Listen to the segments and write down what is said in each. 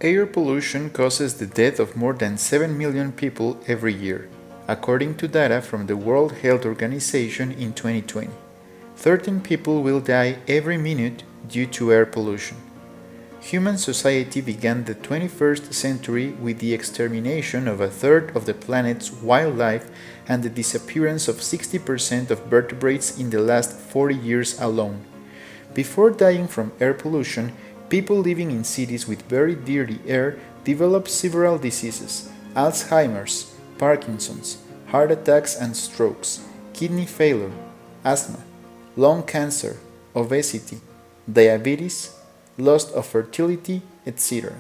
Air pollution causes the death of more than 7 million people every year, according to data from the World Health Organization in 2020. 13 people will die every minute due to air pollution. Human society began the 21st century with the extermination of a third of the planet's wildlife and the disappearance of 60% of vertebrates in the last 40 years alone. Before dying from air pollution, people living in cities with very dirty air develop several diseases: Alzheimer's, Parkinson's, heart attacks and strokes, kidney failure, asthma, lung cancer, obesity, diabetes, loss of fertility, etc.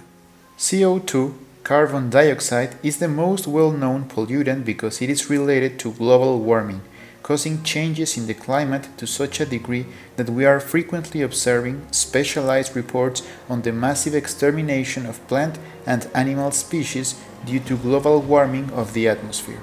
CO2, carbon dioxide, is the most well-known pollutant because it is related to global warming, causing changes in the climate to such a degree that we are frequently observing specialized reports on the massive extermination of plant and animal species due to global warming of the atmosphere.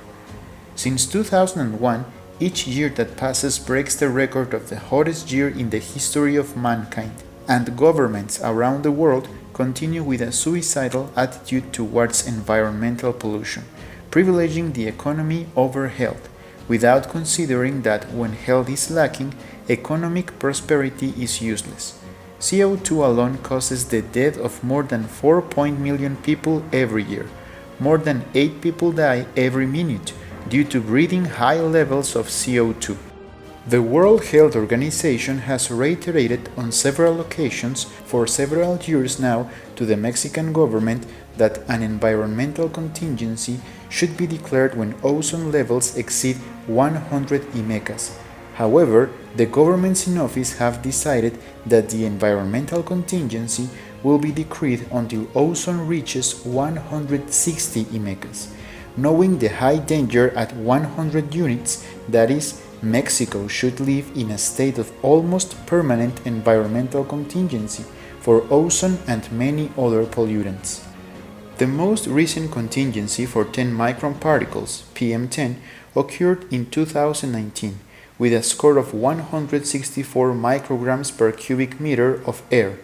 Since 2001, each year that passes breaks the record of the hottest year in the history of mankind, and governments around the world continue with a suicidal attitude towards environmental pollution, privileging the economy over health, without considering that when health is lacking, economic prosperity is useless. CO2 alone causes the death of more than 4 million people every year. More than 8 people die every minute due to breathing high levels of CO2. The World Health Organization has reiterated on several occasions for several years now to the Mexican government that an environmental contingency should be declared when ozone levels exceed 100 IMECAS. However, the governments in office have decided that the environmental contingency will be decreed until ozone reaches 160 IMECAS. Knowing the high danger at 100 units, that is, Mexico should live in a state of almost permanent environmental contingency for ozone and many other pollutants. The most recent contingency for 10-micron particles, PM10, occurred in 2019 with a score of 164 micrograms per cubic meter of air.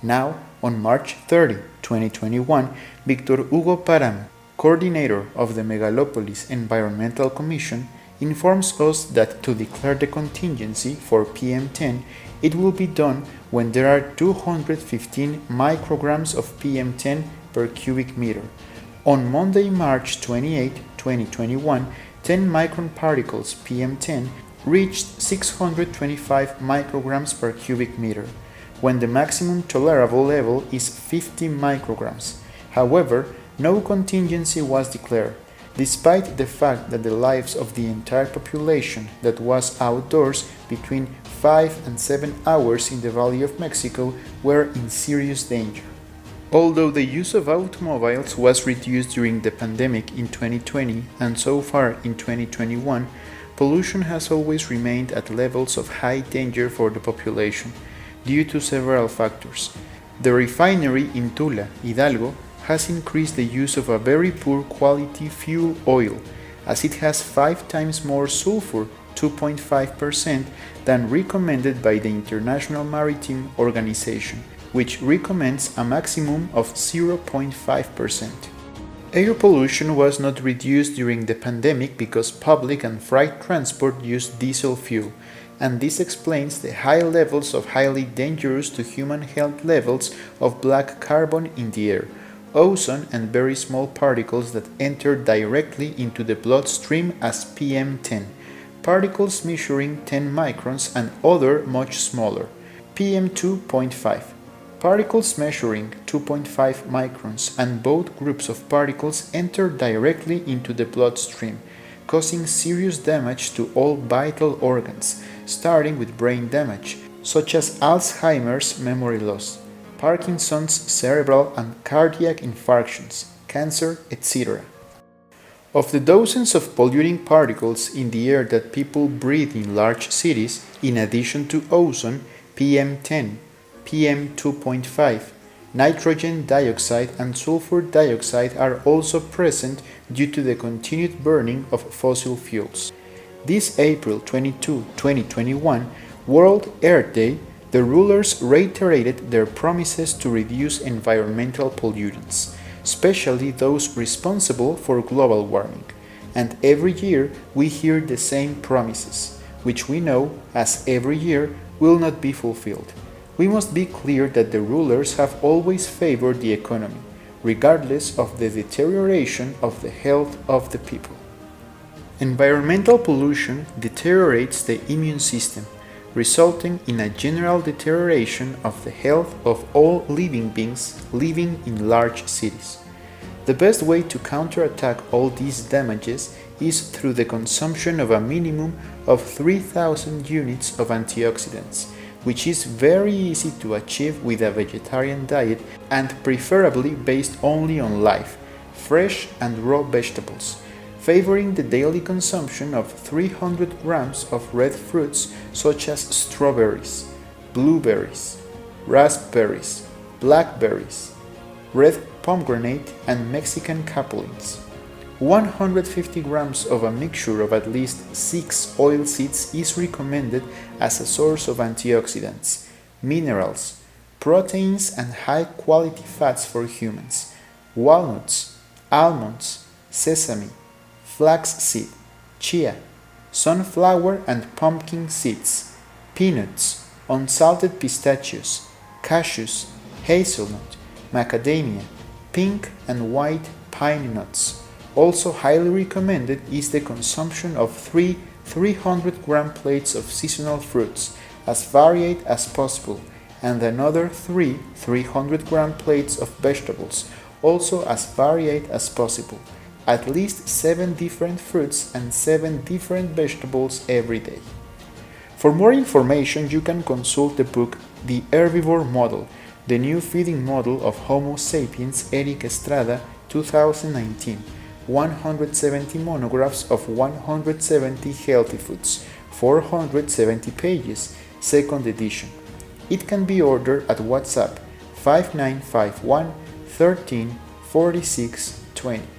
Now, on March 30, 2021, Victor Hugo Paramo, coordinator of the Megalopolis Environmental Commission, informs us that to declare the contingency for PM10, it will be done when there are 215 micrograms of PM10 per cubic meter. On Monday, March 28, 2021, 10-micron particles PM10 reached 625 micrograms per cubic meter, when the maximum tolerable level is 50 micrograms. However, no contingency was declared, despite the fact that the lives of the entire population that was outdoors between 5 and 7 hours in the Valley of Mexico were in serious danger. Although the use of automobiles was reduced during the pandemic in 2020 and so far in 2021, pollution has always remained at levels of high danger for the population due to several factors. The refinery in Tula, Hidalgo, has increased the use of a very poor quality fuel oil, as it has 5 times more sulfur, 2.5%, than recommended by the International Maritime Organization, which recommends a maximum of 0.5%. Air pollution was not reduced during the pandemic because public and freight transport used diesel fuel, and this explains the high levels of highly dangerous to human health levels of black carbon in the air, ozone and very small particles that enter directly into the bloodstream as PM10, particles measuring 10 microns and other much smaller, PM2.5, particles measuring 2.5 microns, and both groups of particles enter directly into the bloodstream, causing serious damage to all vital organs, starting with brain damage, such as Alzheimer's memory loss, Parkinson's, cerebral and cardiac infarctions, cancer, etc. Of the dozens of polluting particles in the air that people breathe in large cities, in addition to ozone, PM10, PM2.5, nitrogen dioxide and sulfur dioxide are also present due to the continued burning of fossil fuels. This April 22, 2021, World Earth Day, The rulers reiterated their promises to reduce environmental pollutants, especially those responsible for global warming, and every year we hear the same promises, which we know, as every year, will not be fulfilled. We must be clear that the rulers have always favored the economy, regardless of the deterioration of the health of the people. Environmental pollution deteriorates the immune system, resulting in a general deterioration of the health of all living beings living in large cities. The best way to counterattack all these damages is through the consumption of a minimum of 3,000 units of antioxidants, which is very easy to achieve with a vegetarian diet and preferably based only on live, fresh and raw vegetables, favoring the daily consumption of 300 grams of red fruits such as strawberries, blueberries, raspberries, blackberries, red pomegranate and Mexican capulins. 150 grams of a mixture of at least 6 oil seeds is recommended as a source of antioxidants, minerals, proteins and high-quality fats for humans. Walnuts, almonds, sesame, flaxseed, chia, sunflower and pumpkin seeds, peanuts, unsalted pistachios, cashews, hazelnut, macadamia, pink and white pine nuts. Also highly recommended is the consumption of 300-gram plates of seasonal fruits, as varied as possible, and another 300-gram plates of vegetables, also as varied as possible. At least 7 different fruits and 7 different vegetables every day. For more information, you can consult the book The Herbivore Model, the new feeding model of Homo sapiens, Eric Estrada, 2019. 170 monographs of 170 healthy foods, 470 pages, second edition. It can be ordered at WhatsApp 5951 13 46 20.